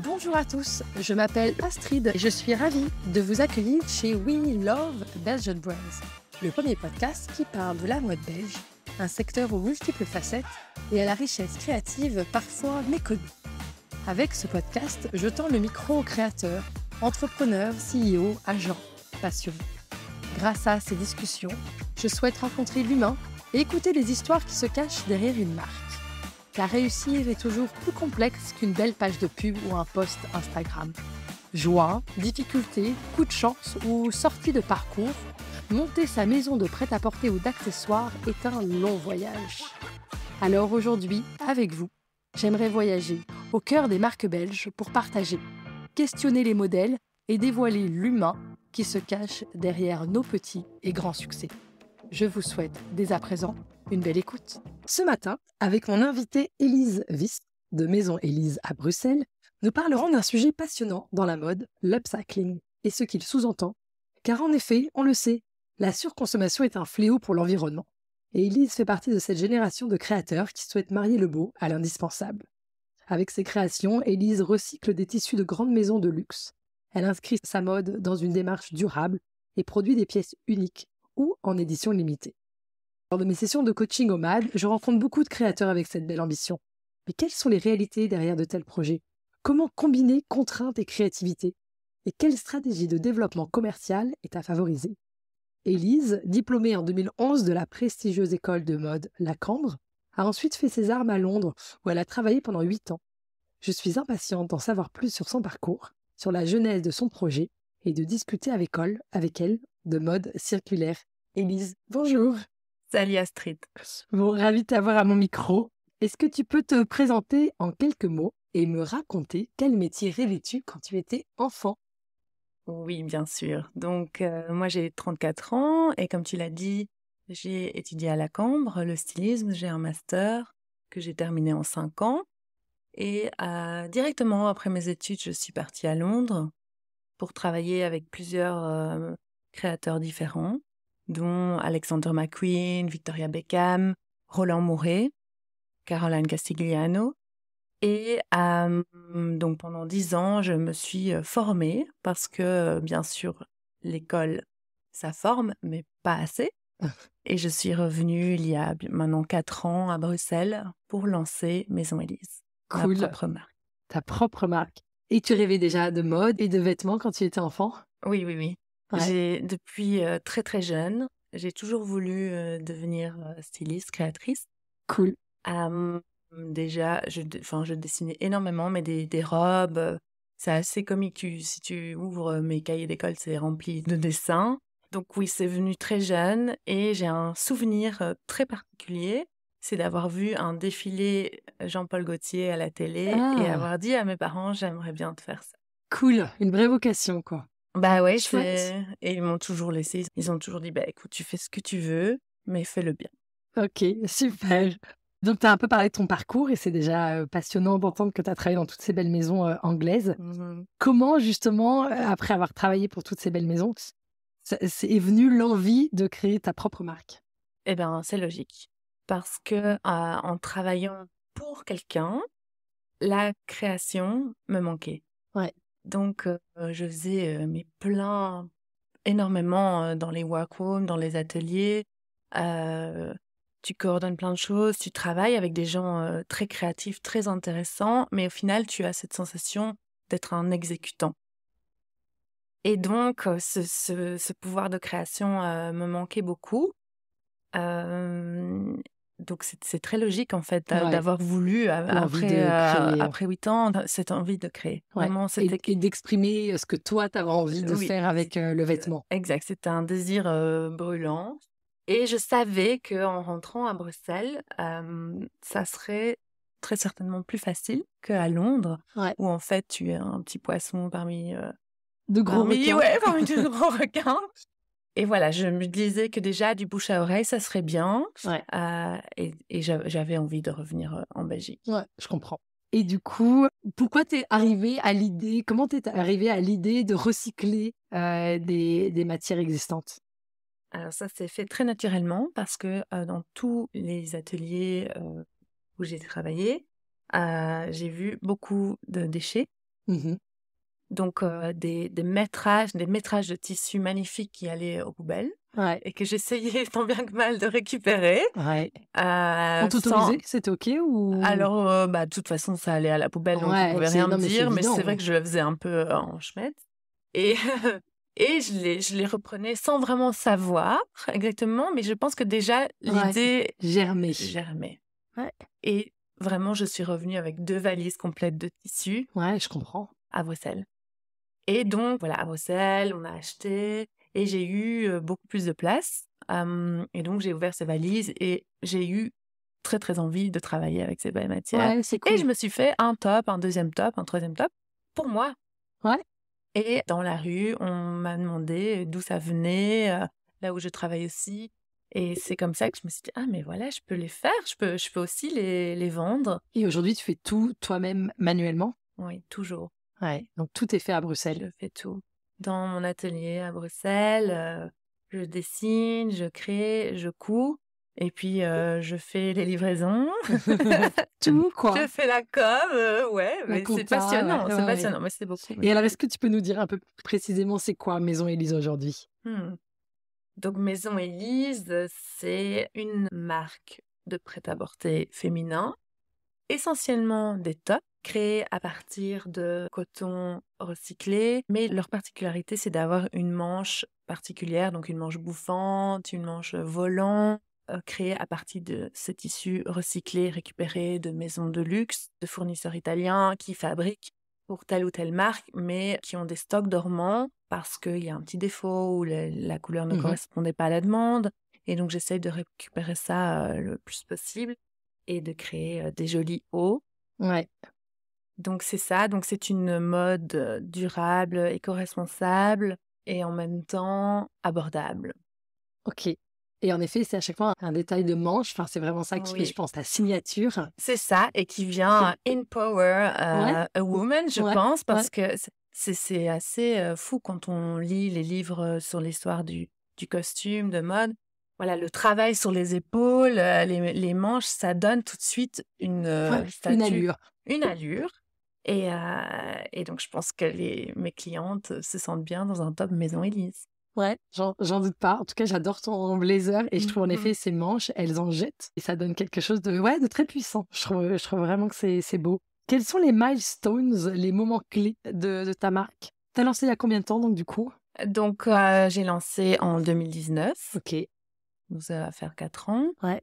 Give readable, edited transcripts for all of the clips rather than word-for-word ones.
Bonjour à tous, je m'appelle Astrid et je suis ravie de vous accueillir chez We Love Belgian Brands, le premier podcast qui parle de la mode belge, un secteur aux multiples facettes et à la richesse créative parfois méconnue. Avec ce podcast, je tends le micro aux créateurs, entrepreneurs, CEO, agents, passionnés. Grâce à ces discussions, je souhaite rencontrer l'humain et écouter les histoires qui se cachent derrière une marque. Car réussir est toujours plus complexe qu'une belle page de pub ou un post Instagram. Joie, difficultés, coup de chance ou sortie de parcours, monter sa maison de prêt-à-porter ou d'accessoires est un long voyage. Alors aujourd'hui, avec vous, j'aimerais voyager au cœur des marques belges pour partager, questionner les modèles et dévoiler l'humain qui se cache derrière nos petits et grands succès. Je vous souhaite dès à présent une belle écoute. Ce matin, avec mon invitée Élise Vis de Maison Élise à Bruxelles, nous parlerons d'un sujet passionnant dans la mode, l'upcycling, et ce qu'il sous-entend. Car en effet, on le sait, la surconsommation est un fléau pour l'environnement. Et Élise fait partie de cette génération de créateurs qui souhaitent marier le beau à l'indispensable. Avec ses créations, Élise recycle des tissus de grandes maisons de luxe. Elle inscrit sa mode dans une démarche durable et produit des pièces uniques ou en édition limitée. Lors de mes sessions de coaching au MAD, je rencontre beaucoup de créateurs avec cette belle ambition. Mais quelles sont les réalités derrière de tels projets ? Comment combiner contraintes et créativité ? Et quelle stratégie de développement commercial est à favoriser ? Élise, diplômée en 2011 de la prestigieuse école de mode La Cambre, a ensuite fait ses armes à Londres où elle a travaillé pendant 8 ans. Je suis impatiente d'en savoir plus sur son parcours, sur la genèse de son projet et de discuter avec elle de mode circulaire. Élise, bonjour. Salut Astrid. Bon, ravie de t'avoir à mon micro. Est-ce que tu peux te présenter en quelques mots et me raconter quel métier rêvais-tu quand tu étais enfant ? Oui, bien sûr. Donc, moi, j'ai 34 ans et comme tu l'as dit, j'ai étudié à la Cambre, le stylisme. J'ai un master que j'ai terminé en 5 ans. Et directement après mes études, je suis partie à Londres pour travailler avec plusieurs créateurs différents, dont Alexander McQueen, Victoria Beckham, Roland Mouret, Caroline Castigliano. Et donc pendant 10 ans, je me suis formée parce que, bien sûr, l'école, ça forme, mais pas assez. Et je suis revenue il y a maintenant 4 ans à Bruxelles pour lancer Maison Élise, ma Cool, propre marque. ta propre marque. Et tu rêvais déjà de mode et de vêtements quand tu étais enfant ? Oui, oui, oui. Ouais. Depuis très très jeune, j'ai toujours voulu devenir styliste, créatrice. Cool. Déjà, je dessinais énormément, mais des robes, c'est assez comique. Si tu ouvres mes cahiers d'école, c'est rempli de dessins. Donc oui, c'est venu très jeune et j'ai un souvenir très particulier. C'est d'avoir vu un défilé Jean-Paul Gaultier à la télé et Ah, avoir dit à mes parents, j'aimerais bien te faire ça. cool. Une vraie vocation, quoi. Bah ouais, Chouette. et ils m'ont toujours laissé. Ils ont toujours dit, bah écoute, tu fais ce que tu veux, mais fais-le bien. Ok, super. Donc, tu as un peu parlé de ton parcours et c'est déjà passionnant d'entendre que tu as travaillé dans toutes ces belles maisons anglaises. Mhm. Comment, justement, après avoir travaillé pour toutes ces belles maisons, est venue l'envie de créer ta propre marque ? Eh ben, c'est logique. Parce que en travaillant pour quelqu'un, la création me manquait. Ouais. Donc, je faisais énormément dans les workrooms, dans les ateliers. Tu coordonnes plein de choses, tu travailles avec des gens très créatifs, très intéressants, mais au final, tu as cette sensation d'être un exécutant. Et donc, ce pouvoir de création me manquait beaucoup. Donc c'est très logique en fait Ouais. d'avoir voulu L'envie de créer. après 8 ans cette envie de créer. Ouais. Vraiment, Et d'exprimer ce que toi, tu avais envie de oui, faire avec le vêtement. exact. C'était un désir brûlant. Et je savais qu'en rentrant à Bruxelles, ça serait très certainement plus facile qu'à Londres, Ouais. où en fait tu es un petit poisson parmi De gros requins. parmi de gros requins. Et voilà, je me disais que déjà, du bouche à oreille, ça serait bien. Ouais. Et j'avais envie de revenir en Belgique. Ouais, je comprends. Et du coup, pourquoi comment t'es arrivé à l'idée de recycler des matières existantes ? Alors ça s'est fait très naturellement parce que dans tous les ateliers où j'ai travaillé, j'ai vu beaucoup de déchets. Mhm. Donc, des métrages de tissus magnifiques qui allaient aux poubelles Ouais, et que j'essayais tant bien que mal de récupérer, ouais. On sans... t'autorisait? C'était OK ou? Alors, de toute façon, ça allait à la poubelle, donc ils Ouais, pouvaient rien me non, mais c'est dire, mais évident, c'est vrai ouais. que je le faisais un peu en schmett et et je les reprenais sans vraiment savoir exactement, mais je pense que déjà Ouais, l'idée germé. germait Ouais, et vraiment je suis revenue avec 2 valises complètes de tissus ouais, je comprends. à Bruxelles. Et donc voilà, à Bruxelles, on a acheté et j'ai eu, beaucoup plus de place, et donc j'ai ouvert ces valises et j'ai eu très, très envie de travailler avec ces belles matières Ouais, c'est et cool. je me suis fait un top, un deuxième top, un troisième top pour moi Ouais, et dans la rue, on m'a demandé d'où ça venait, là où je travaille aussi et c'est comme ça que je me suis dit: «Ah mais voilà, je peux les faire, je peux aussi les vendre». et aujourd'hui, tu fais tout toi-même manuellement? Oui, toujours. Ouais, donc tout est fait à Bruxelles. Je fais tout. Dans mon atelier à Bruxelles, je dessine, je crée, je couds et puis, je fais les livraisons. Tout, Je quoi. fais la com, ouais, La mais compta, ouais, ouais, c'est ouais. passionnant, mais c'est beaucoup, mais Et alors, c'est est-ce que tu peux nous dire un peu plus précisément c'est quoi Maison Élise aujourd'hui? mmh. Donc Maison Elise, c'est une marque de prêt-à-porter féminin. Essentiellement des tops créés à partir de coton recyclé, mais leur particularité, c'est d'avoir une manche particulière, donc une manche bouffante, une manche volant, créée à partir de ces tissus recyclés récupérés de maisons de luxe, de fournisseurs italiens qui fabriquent pour telle ou telle marque, mais qui ont des stocks dormants parce qu'il y a un petit défaut ou la couleur ne Mmh. correspondait pas à la demande. Et donc, j'essaye de récupérer ça le plus possible et de créer, des jolis hauts. Ouais, Donc c'est ça, donc c'est une mode, durable, éco-responsable et en même temps abordable. OK. Et en effet, c'est à chaque fois un détail de manche, enfin, c'est vraiment ça qui fait, je Oui, pense, ta signature. c'est ça et qui C'est vient, empower, ouais, a woman, je ouais, pense, ouais. parce que c'est assez, fou quand on lit les livres, sur l'histoire du costume, de mode. Voilà, le travail sur les épaules, les manches, ça donne tout de suite une, Ouais, une statue, allure. une allure et donc je pense que mes clientes se sentent bien dans un top Maison Elise. Ouais, j'en doute pas. En tout cas, j'adore ton blazer et je trouve en Mmh. effet ces manches, elles en jettent et ça donne quelque chose de ouais, de très puissant. Je trouve vraiment que c'est beau. Quels sont les milestones, les moments clés de ta marque? Tu as lancé il y a combien de temps donc du coup? Donc j'ai lancé en 2019, OK, donc ça va faire 4 ans. ouais.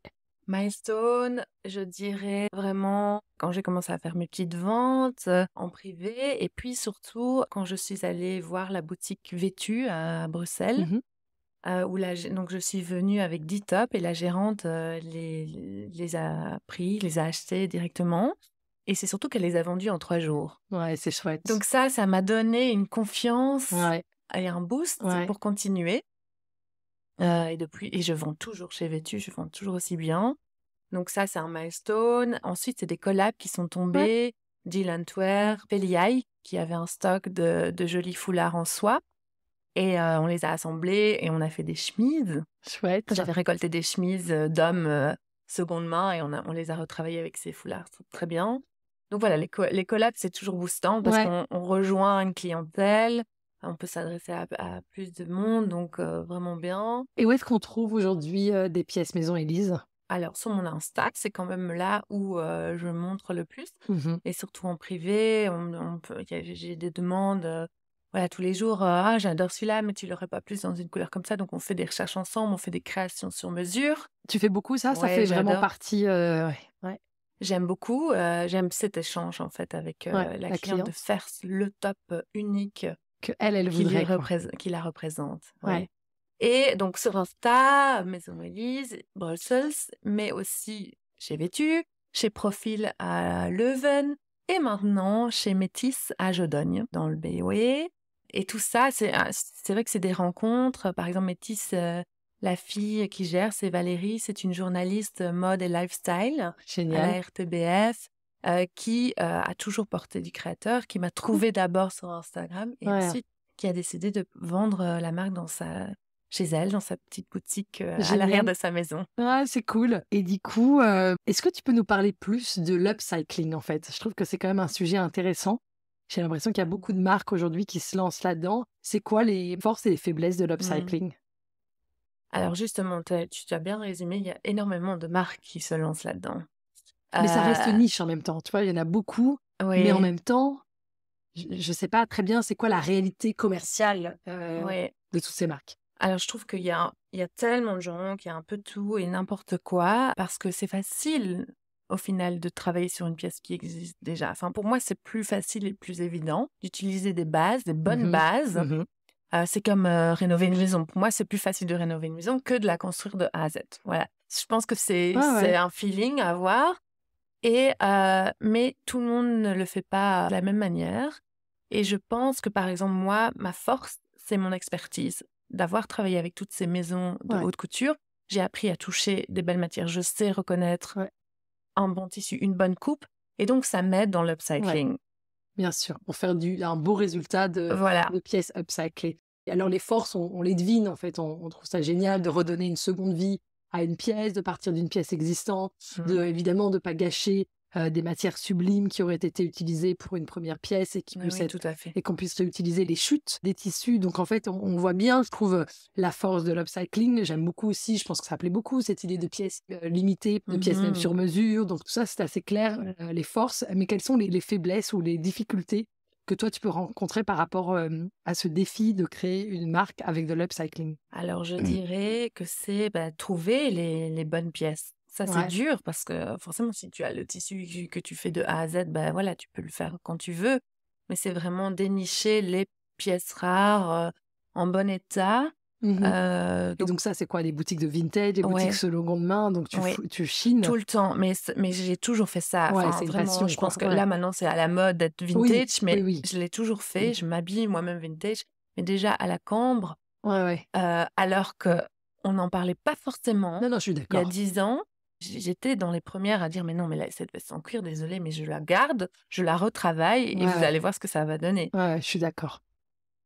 Milestone, je dirais vraiment quand j'ai commencé à faire mes petites ventes, en privé et puis surtout quand je suis allée voir la boutique Vêtu à Bruxelles, Mmh. où donc je suis venue avec 10 tops et la gérante, les a pris, les a achetés directement et c'est surtout qu'elle les a vendus en 3 jours. Ouais, c'est chouette. Donc ça m'a donné une confiance Ouais, et un boost ouais. pour continuer, et depuis et je vends toujours chez Vêtu, je vends toujours aussi bien. Donc ça, c'est un milestone. Ensuite, c'est des collabs qui sont Ouais, tombés. Jill Antwer, Pelliai, qui avait un stock de jolis foulards en soie. Et on les a assemblés et on a fait des chemises. chouette. J'avais récolté des chemises d'hommes seconde main et on les a retravaillées avec ces foulards. C'est très bien. Donc voilà, les collabs, c'est toujours boostant parce Ouais. qu'on rejoint une clientèle. On peut s'adresser à plus de monde, donc vraiment bien. Et où est-ce qu'on trouve aujourd'hui, des pièces Maison Élise? Alors, sur mon Insta, c'est quand même là où je montre le plus Mmh. et surtout en privé, j'ai des demandes, voilà, tous les jours, «Ah, j'adore celui-là, mais tu l'aurais pas plus dans une couleur comme ça?» Donc on fait des recherches ensemble, on fait des créations sur mesure. Tu fais beaucoup ça? Ça Ouais, fait vraiment j'adore. partie, ouais, ouais, J'aime beaucoup, j'aime cet échange, en fait, avec, ouais, la la cliente de cliente, faire le top, unique qu'elle voudrait, quoi. qui la représente, Ouais. ouais. Et donc sur Insta, Maison Elise, Brussels, mais aussi chez Vêtu, chez Profil à Leuven et maintenant chez Métis à Jodogne, dans le BOE. Et tout ça, c'est vrai que c'est des rencontres. Par exemple, Métis, la fille qui gère, c'est Valérie, c'est une journaliste mode et lifestyle à Génial. la RTBF, qui a toujours porté du créateur, qui m'a Cool. trouvée d'abord sur Instagram et Ouais, ensuite qui a décidé de vendre la marque chez elle, dans sa petite boutique, à l'arrière génial. de sa maison. Ouais, c'est cool et du coup, est-ce que tu peux nous parler plus de l'upcycling, en fait? Je trouve que c'est quand même un sujet intéressant J'ai l'impression qu'il y a beaucoup de marques aujourd'hui qui se lancent là-dedans. C'est quoi les forces et les faiblesses de l'upcycling? Alors justement, tu as bien résumé, il y a énormément de marques qui se lancent là-dedans. Mais ça reste Euh, niche en même temps. Tu vois, il y en a beaucoup, mais en oui, même temps, je ne sais pas très bien c'est quoi la réalité commerciale oui. de toutes ces marques. Alors je trouve il y a tellement de gens qui a un peu tout et n'importe quoi, parce que c'est facile au final de travailler sur une pièce qui existe déjà. Enfin, pour moi, c'est plus facile et plus évident d'utiliser des bases, des bonnes Mhm, bases. mhm. C'est comme rénover une maison. Pour moi, c'est plus facile de rénover une maison que de la construire de A à Z. Voilà. Je pense que c'est Ouais, ouais. un feeling à avoir. Mais tout le monde ne le fait pas de la même manière. Et je pense que, par exemple, moi, ma force, c'est mon expertise. D'avoir travaillé avec toutes ces maisons de Ouais, haute couture, j'ai appris à toucher des belles matières. Je sais reconnaître ouais, un bon tissu, une bonne coupe. Et donc, ça m'aide dans ouais, l'upcycling. bien sûr, pour faire un beau résultat Voilà. de pièces upcyclées. Et alors les forces, on les devine en fait, on trouve ça génial de redonner une seconde vie à une pièce, de partir d'une pièce existante, évidemment de ne pas gâcher des matières sublimes qui auraient été utilisées pour une première pièce et Oui, tout à fait. et qu'on puisse réutiliser les chutes des tissus. Donc en fait, on voit bien, je trouve, la force de l'upcycling. J'aime beaucoup aussi, je pense que ça plaît beaucoup, cette idée de pièces limitées, de pièces même sur mesure. Donc tout ça, c'est assez clair, les forces. Mais quelles sont les faiblesses ou les difficultés que toi, tu peux rencontrer par rapport à ce défi de créer une marque avec de l'upcycling? Alors, je dirais que c'est trouver les bonnes pièces. Ça, c'est Ouais, dur parce que forcément, si tu as le tissu que tu fais de A à Z, voilà, tu peux le faire quand tu veux. Mais c'est vraiment dénicher les pièces rares en bon état. mhm. Et Donc, donc ça, c'est quoi? Des boutiques de vintage, des boutiques ouais, seconde main, donc ouais, tu chines? tout le temps. Mais j'ai toujours fait ça. Ouais, Enfin, c'est une vraiment, passion, je quoi. pense que Ouais. là, maintenant, c'est à la mode d'être Oui, vintage, oui, mais oui. je l'ai toujours fait. Je m'habille moi-même vintage. Mais déjà à la Cambre, Ouais, ouais. alors qu'on n'en parlait pas forcément. Non, non, je suis Il y a d'accord. 10 ans, j'étais dans les premières à dire: «Mais non, mais là, cette veste en cuir, désolée, mais je la garde, je la retravaille Ouais, et vous ouais. allez voir ce que ça va donner». Ouais, ouais, je suis d'accord.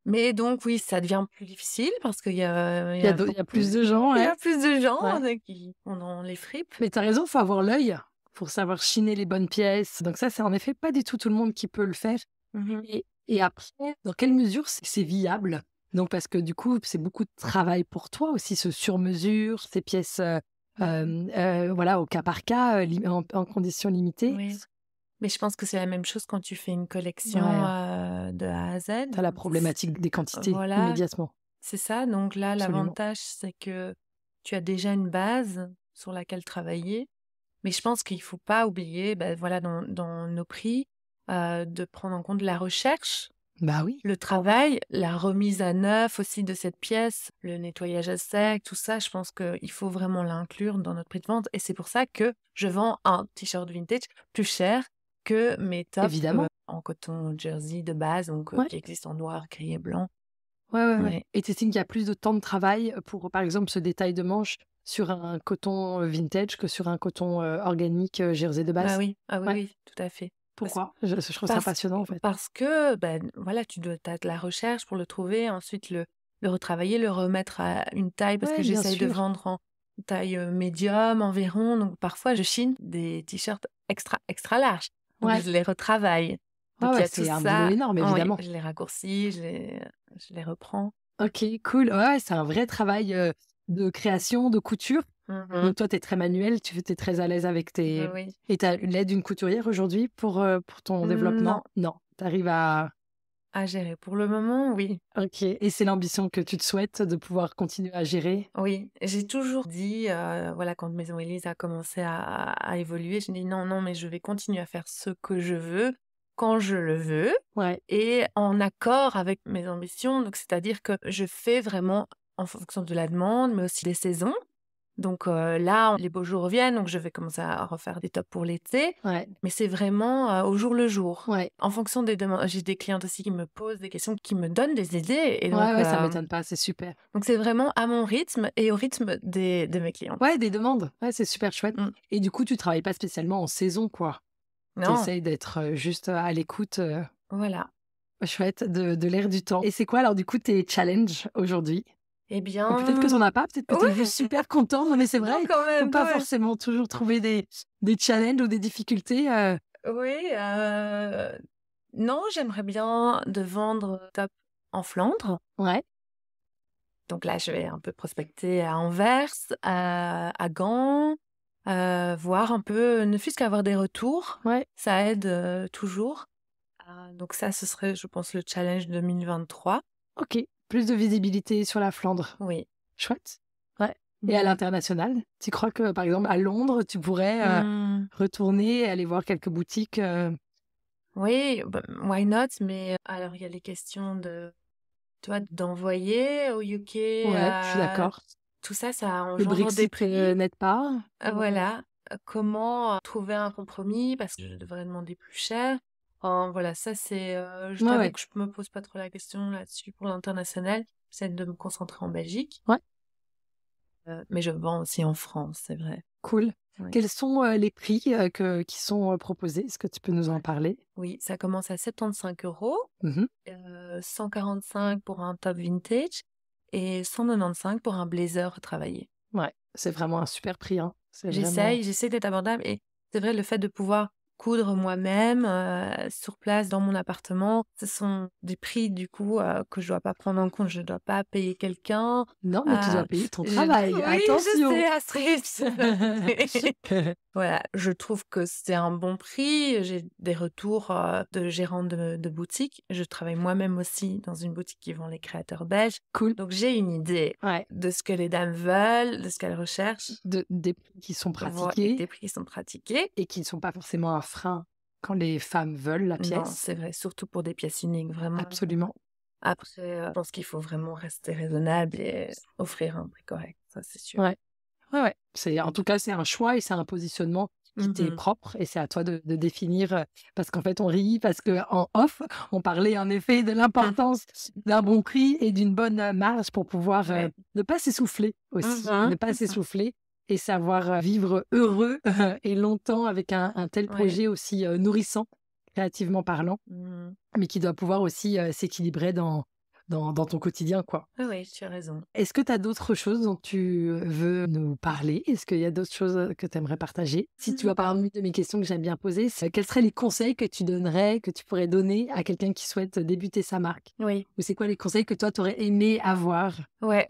Mais donc oui, ça devient plus difficile parce qu'il y a Il y a plus de gens, il y ouais. a plus de gens Ouais. qui ont dans les fripes. Mais tu as raison, il faut avoir l'œil pour savoir chiner les bonnes pièces. Donc ça, c'est en effet pas du tout le monde qui peut le faire. Mmh. Et après, dans quelle mesure c'est viable? Donc parce que du coup, c'est beaucoup de travail pour toi aussi, ce sur-mesure, ces pièces, voilà, au cas par cas, en conditions limitées. Oui, mais je pense que c'est la même chose quand tu fais une collection, Ouais, de A à Z. tu as la problématique des quantités Voilà, immédiatement, c'est ça. Donc là, absolument. l'avantage, c'est que tu as déjà une base sur laquelle travailler. Mais je pense qu'il faut pas oublier, voilà, dans nos prix, de prendre en compte la recherche, Bah oui. le travail, la remise à neuf aussi de cette pièce, le nettoyage à sec, tout ça. Je pense qu'il faut vraiment l'inclure dans notre prix de vente. Et c'est pour ça que je vends un t-shirt vintage plus cher que mes tops Évidemment. en coton jersey de base, donc Ouais. qui existent en noir, gris et blanc. Ouais, ouais, ouais. Ouais. Et tu estimes qu'il y a plus de temps de travail pour, par exemple, ce détail de manche sur un coton vintage que sur un coton organique jersey de base? Oui, ah oui, Ouais. oui, tout à fait. Parce Pourquoi? Je trouve ça Parce passionnant, en fait. parce que, voilà, tu dois tu de la recherche pour le trouver, ensuite le retravailler, le remettre à une taille parce que Ouais, bien j'essaye de sûr. vendre en taille, médium environ, donc parfois je chine des t-shirts extra larges, donc Ouais. je les retravaille. Ouais, Donc il y ouais, a tout c'est un boulot ça, énorme, oui, évidemment. je les raccourcis, je les reprends. OK, cool. Ouais, c'est un vrai travail, de création, de couture. Mmh. Donc toi, tu es très manuel, tu es très à l'aise avec tes Oui. et tu as l'aide d'une couturière aujourd'hui pour ton Non, développement? Non, tu arrives à à gérer. Pour le moment, oui. OK, et c'est l'ambition que tu te souhaites de pouvoir continuer à gérer? Oui, j'ai toujours dit, voilà, quand Maison Élise a commencé à évoluer, j'ai dit: «Non, non, mais je vais continuer à faire ce que je veux, quand je le veux Ouais, et en accord avec mes ambitions». Donc c'est-à-dire que je fais vraiment en fonction de la demande, mais aussi des saisons. Donc là, les beaux jours reviennent, donc je vais commencer à refaire des tops pour l'été, ouais, mais c'est vraiment, au jour le jour. ouais. En fonction des demandes. J'ai des clientes aussi qui me posent des questions, qui me donnent des idées et Ouais, donc ouais, ça m'étonne pas, c'est super. donc c'est vraiment à mon rythme et au rythme des de mes clientes. Ouais, des demandes. Ouais, c'est super chouette. Mmh. Et du coup, tu travailles pas spécialement en saison, quoi? Tu Non, essayes d'être, juste, à l'écoute, voilà. chouette de l'air du temps. Et c'est quoi alors du coup tes challenges aujourd'hui? Eh Ou peut-être que tu bien, en as pas, peut-être que tu es ouais, juste super content. Non mais c'est non vrai, quand faut même, pas ouais. forcément toujours trouver des challenges ou des difficultés, Oui, Non, j'aimerais bien de vendre top en Flandre. Ouais, Donc là, je vais un peu prospecter à Anvers, à Gand, voir un peu, ne fût-ce qu'avoir des retours. ouais. Ça aide toujours. Donc ça, ce serait, je pense, le challenge 2023. Ok. Plus de visibilité sur la Flandre. Oui. Chouette. Ouais. Et à Mhm. l'international, tu crois que, par exemple, à Londres, tu pourrais retourner et aller voir quelques boutiques Oui, why not? Mais alors, il y a les questions tu vois, d'envoyer au UK. Ouais, je suis d'accord. Tout ça, ça Le engendre des Brexit prix. n'aide pas. Voilà. Comment trouver un compromis parce que je devrais demander plus cher. Enfin, voilà, ça c'est. Je Ouais, t'avoue ouais. que je me pose pas trop la question là-dessus pour l'international. J'essaie de me concentrer en Belgique. Ouais. Mais je vends aussi en France, c'est vrai. Cool. Oui. Quels sont les prix qui sont proposés? Est-ce que tu peux nous en parler? Oui, ça commence à 75 €, Mhm. 145 pour un top vintage et 195 pour un blazer retravaillé. Ouais, c'est vraiment un super prix, hein. C'est vraiment... J'essaie d'être abordable et c'est vrai, le fait de pouvoir coudre moi-même sur place dans mon appartement, ce sont des prix du coup que je dois pas prendre en compte, je dois pas payer quelqu'un. Non, mais tu dois payer ton Je... travail. Oui, je Attention! sais, Astrid. Voilà, je trouve que c'est un bon prix. J'ai des retours de gérants de boutiques. Je travaille moi-même aussi dans une boutique qui vend les créateurs belges. Cool. Donc j'ai une idée Ouais. de ce que les dames veulent, de ce qu'elles recherchent. Des prix qui sont Voilà, pratiqués des prix qui sont pratiqués. et qui ne sont pas forcément un frein quand les femmes veulent la Non, pièce. c'est vrai, surtout pour des pièces uniques, vraiment. Absolument. Après, je pense qu'il faut vraiment rester raisonnable et offrir un prix correct, ça c'est sûr. Ouais. Ouais, ouais. En tout cas, c'est un choix et c'est un positionnement qui t'est Mhm. propre et c'est à toi de définir. Parce qu'en fait, on rit parce qu'en off, on parlait en effet de l'importance d'un bon prix et d'une bonne marge pour pouvoir Ouais. ne pas s'essouffler aussi, Mhm. ne pas s'essouffler et savoir vivre heureux et longtemps avec un tel Ouais. projet aussi nourrissant, créativement parlant, Mhm. mais qui doit pouvoir aussi s'équilibrer dans ton quotidien, quoi. Ah oui, tu as raison. Est-ce que tu as d'autres choses dont tu veux nous parler? Est-ce qu'il y a d'autres choses que tu aimerais partager? Si tu vois, par exemple, une de mes questions que j'aime bien poser, c'est quels seraient les conseils que tu donnerais, que tu pourrais donner à quelqu'un qui souhaite débuter sa marque? Oui, Ou c'est quoi les conseils que toi, tu aurais aimé avoir? ouais,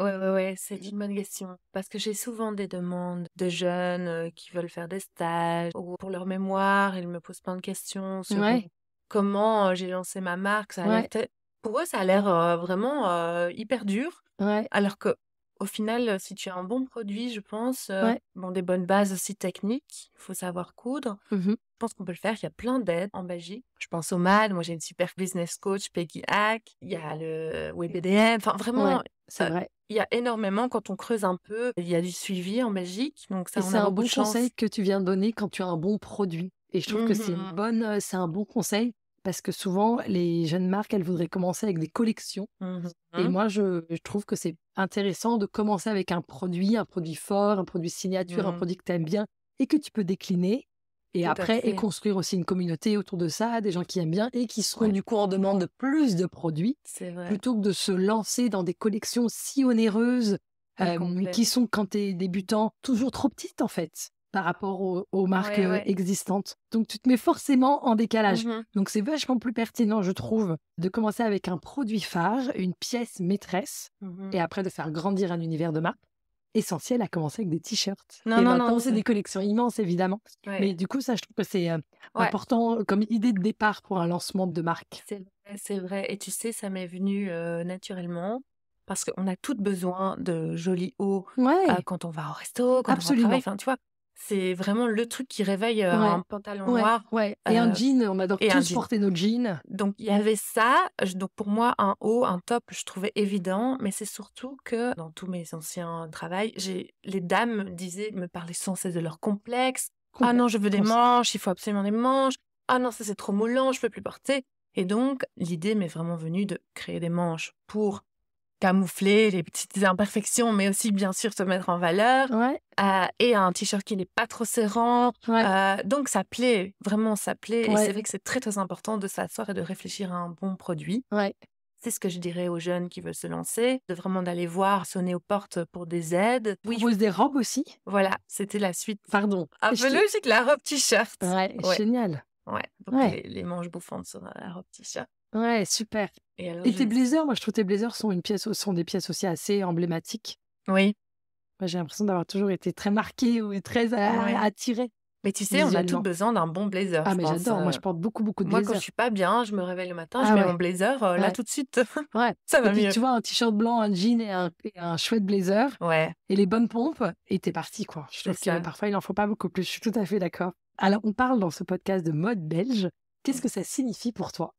c'est une bonne question. Parce que j'ai souvent des demandes de jeunes qui veulent faire des stages ou pour leur mémoire, ils me posent plein de questions sur Ouais, comment j'ai lancé ma marque. Ça a l'air ouais, Pour eux, ça a l'air vraiment hyper dur. ouais, Alors que, au final, si tu as un bon produit, je pense, ouais. bon, des bonnes bases aussi techniques, il faut savoir coudre. Mhm. Je pense qu'on peut le faire. Il y a plein d'aides en Belgique. Je pense au MAD. Moi, j'ai une super business coach, Peggy Hack. Il y a le WebDM. Enfin, Ouais, vraiment, c'est vrai. il y a énormément, quand on creuse un peu, il y a du suivi en Belgique. Donc Et ça, on c'est a un beaucoup de bon chance. conseil que tu viens de donner quand tu as un bon produit. Et je trouve que c'est un bon conseil parce que souvent, les jeunes marques, elles voudraient commencer avec des collections. Mhm. Et moi, je trouve que c'est intéressant de commencer avec un produit fort, un produit signature, un Mhm. produit que tu aimes bien et que tu peux décliner. Et Tout à après, et fait. construire aussi une communauté autour de ça, des gens qui aiment bien et qui seront Ouais, du coup en demande de plus de produits, c'est vrai. plutôt que de se lancer dans des collections si onéreuses, Complet. qui sont, quand tu es débutant, toujours trop petites en fait, par rapport aux marques Ouais. existantes. Donc tu te mets forcément en décalage. Mhm. Donc c'est vachement plus pertinent, je trouve, de commencer avec un produit phare, une pièce maîtresse, Mhm. et après de faire grandir un univers de marque. Essentiel à commencer avec des t-shirts. Non, Et non, non, maintenant, c'est des collections immenses, évidemment. ouais. Mais du coup, ça, je trouve que c'est Ouais. important comme idée de départ pour un lancement de marque. C'est vrai, c'est vrai. Et tu sais, ça m'est venu naturellement parce qu'on a toutes besoin de jolis hauts Ouais, quand on va au resto, quand on va au travail. absolument. Enfin, tu vois, c'est vraiment le truc qui réveille un Ouais, pantalon ouais, noir ouais. Et un jean, on adore et un tous jean. porter nos jeans. Donc, il y avait ça. Donc, pour moi, un haut, un top, je trouvais évident. Mais c'est surtout que dans tous mes anciens travails, les dames me parlaient sans cesse de leurs complexes. Ah non, je veux des manches, il faut absolument des manches. Ah non, ça c'est trop moulant, je peux plus porter. Et donc, l'idée m'est vraiment venue de créer des manches pour camoufler les petites imperfections, mais aussi bien sûr se mettre en valeur. Ouais, Et un t-shirt qui n'est pas trop serrant. ouais, Donc ça plaît, vraiment ça plaît. Et c'est ouais, vrai que c'est très très important de s'asseoir et de réfléchir à un bon produit. ouais. C'est ce que je dirais aux jeunes qui veulent se lancer, de vraiment d'aller voir, sonner aux portes pour des aides. Oui, Propose des robes aussi. voilà, c'était la suite. Pardon. Un peu logique, la robe t-shirt. Ouais, Ouais. génial. Ouais, donc Ouais, les manches bouffantes sur la robe t-shirt. ouais, super. Et alors, Et tes blazers, moi je trouve tes blazers sont des pièces aussi assez emblématiques. Oui, Moi, j'ai l'impression d'avoir toujours été très marquée ou très oui. attirée Mais tu sais, on a toutes visuellement. besoin d'un bon blazer, Ah je mais pense. j'adore, moi je porte beaucoup de Moi, quand je blazers. suis pas bien, je me réveille le matin, je Ah mets mon ouais, blazer, là, ouais, tout de suite, ouais. ça Et va puis mieux. tu vois, un t-shirt blanc, un jean et un chouette blazer Ouais, et les bonnes pompes, et t'es parti quoi. Je c'est trouve que ça. parfois il en faut pas beaucoup plus, je suis tout à fait d'accord. Alors on parle dans ce podcast de mode belge, qu'est-ce que ça signifie pour toi?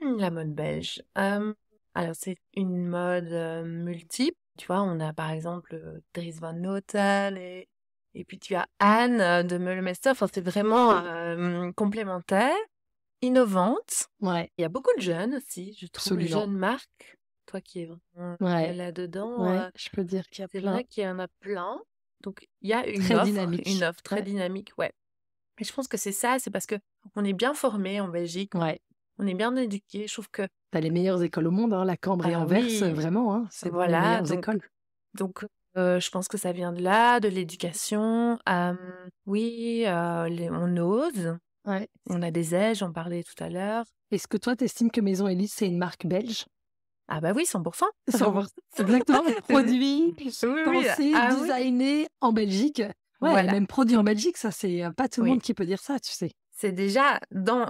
La mode belge. Alors, c'est une mode multiple. Tu vois, on a par exemple Dries Van Noten et puis tu as Anne de Meulemester. Enfin, c'est vraiment complémentaire, innovante. Ouais, Il y a beaucoup de jeunes aussi, je trouve, absolument. jeunes marques. Toi qui es vraiment Ouais, là-dedans, ouais, je peux dire qu'il y a c'est plein, vrai qu'il y en a plein. Donc, il y a très une dynamique. offre très Ouais, dynamique, ouais. Et je pense que c'est ça, c'est parce que on est bien formé en Belgique, ouais. on est bien éduqué. Je trouve que T'as les meilleures écoles au monde, hein, la Cambre et Anvers, oui, vraiment, hein, c'est les voilà, meilleures écoles. donc je pense que ça vient de là, de l'éducation. Oui, on ose, Ouais. on a des ailes, j'en parlais tout à l'heure. Est-ce que toi, t'estimes que Maison Élise, c'est une marque belge? Ah bah oui, 100%. 100%. Exactement. Produit, Oui, oui, pensé, ah oui, designé en Belgique. Ouais, voilà. même produit en Belgique, ça, c'est pas tout le monde Oui, qui peut dire ça, tu sais. c'est déjà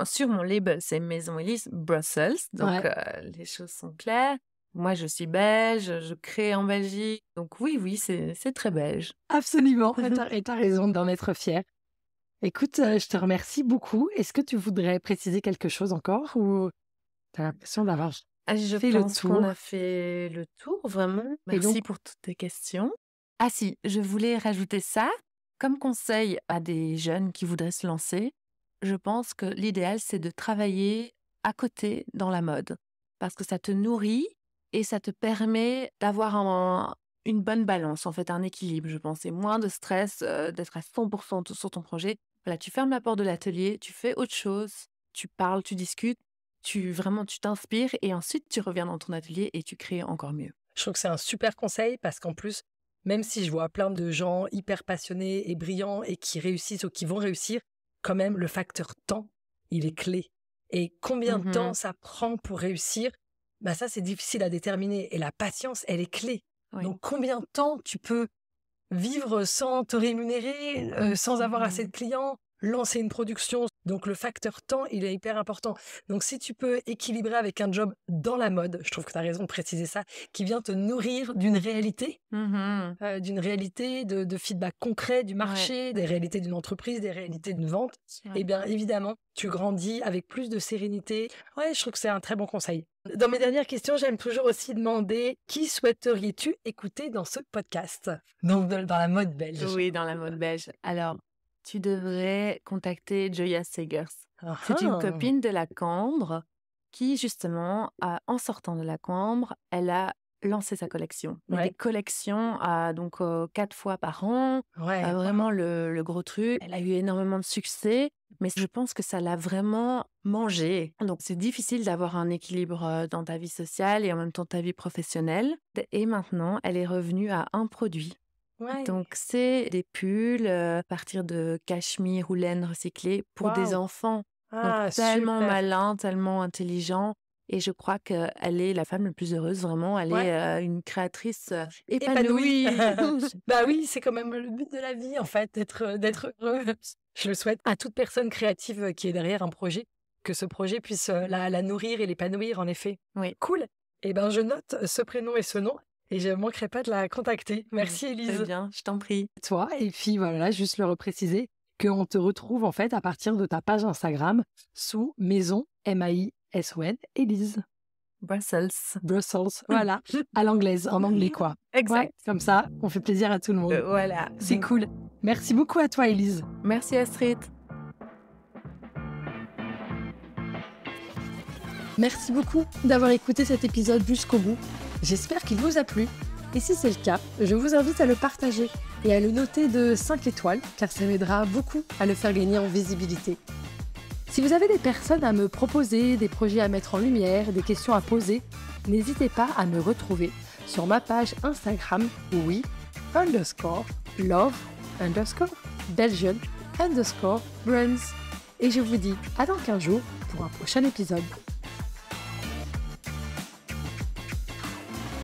sur mon label, c'est Maison Elise Brussels, donc Ouais, les choses sont claires. Moi, je suis belge, je crée en Belgique, donc oui, c'est très belge. absolument. Et t'as raison d'en être fière. Écoute, je te remercie beaucoup. Est-ce que tu voudrais préciser quelque chose encore ou t'as l'impression d'avoir Je fait le pense qu'on tour? a fait le tour, vraiment. Et donc, Merci pour toutes tes questions. Ah si, je voulais rajouter ça. Comme conseil à des jeunes qui voudraient se lancer, je pense que l'idéal, c'est de travailler à côté dans la mode. Parce que ça te nourrit et ça te permet d'avoir une bonne balance, en fait, un équilibre, je pense. Et moins de stress, d'être à 100% sur ton projet. Voilà, tu fermes la porte de l'atelier, tu fais autre chose, tu parles, tu discutes. Tu t'inspires et ensuite tu reviens dans ton atelier et tu crées encore mieux. je trouve que c'est un super conseil parce qu'en plus, même si je vois plein de gens hyper passionnés et brillants et qui réussissent ou qui vont réussir, quand même, le facteur temps, il est clé. Et combien de temps Mmh. ça prend pour réussir, bah ça, c'est difficile à déterminer. Et la patience, elle est clé. Oui. Donc, combien de temps tu peux vivre sans te rémunérer, sans avoir assez de Mmh. clients, lancer une production. Donc le facteur temps, il est hyper important. Donc si tu peux équilibrer avec un job dans la mode, je trouve que tu as raison de préciser ça, qui vient te nourrir Mmh. d'une réalité de feedback concret du Ouais, marché, des réalités d'une entreprise, des réalités d'une vente, ouais. eh bien évidemment, tu grandis avec plus de sérénité. Ouais, je trouve que c'est un très bon conseil. Dans mes dernières questions, j'aime toujours aussi demander qui souhaiteriez-tu écouter dans ce podcast? Donc dans la mode belge. Oui, dans la mode belge. Alors, tu devrais contacter Joya Segers. Ah C'est une ah. copine de la Cambre qui, justement, en sortant de la Cambre, elle a lancé sa collection. Mais des Ouais, collections, donc 4 fois par an, ouais. vraiment le gros truc. Elle a eu énormément de succès, mais je pense que ça l'a vraiment mangé. Donc, c'est difficile d'avoir un équilibre dans ta vie sociale et en même temps ta vie professionnelle. Et maintenant, elle est revenue à un produit. Ouais. Donc, c'est des pulls à partir de cachemire ou laine recyclée pour des Waouh. enfants. Donc, Ah, tellement super. malin, tellement intelligent. Et je crois qu'elle est la femme la plus heureuse, vraiment. Elle Ouais. est une créatrice Épanoui. épanouie. Bah oui, c'est quand même le but de la vie, en fait, d'être heureux. Je le souhaite à toute personne créative qui est derrière un projet, que ce projet puisse la nourrir et l'épanouir, en effet. Oui, Cool. Eh ben, je note ce prénom et ce nom et je ne manquerai pas de la contacter. Merci, très Élise. bien, je t'en prie. Toi, et puis voilà, juste le repréciser, qu'on te retrouve en fait à partir de ta page Instagram sous Maison, Maison, Élise. Brussels. Brussels, voilà, à l'anglaise, en anglais quoi. Ouais, Exact. comme ça, on fait plaisir à tout le monde. Voilà. C'est cool. Merci beaucoup à toi, Élise. Merci Astrid. Merci beaucoup d'avoir écouté cet épisode jusqu'au bout. J'espère qu'il vous a plu. Et si c'est le cas, je vous invite à le partager et à le noter de 5 étoiles, car ça m'aidera beaucoup à le faire gagner en visibilité. Si vous avez des personnes à me proposer, des projets à mettre en lumière, des questions à poser, n'hésitez pas à me retrouver sur ma page Instagram, oui, _love_Belgian _brands. Et je vous dis à dans 15 jours pour un prochain épisode.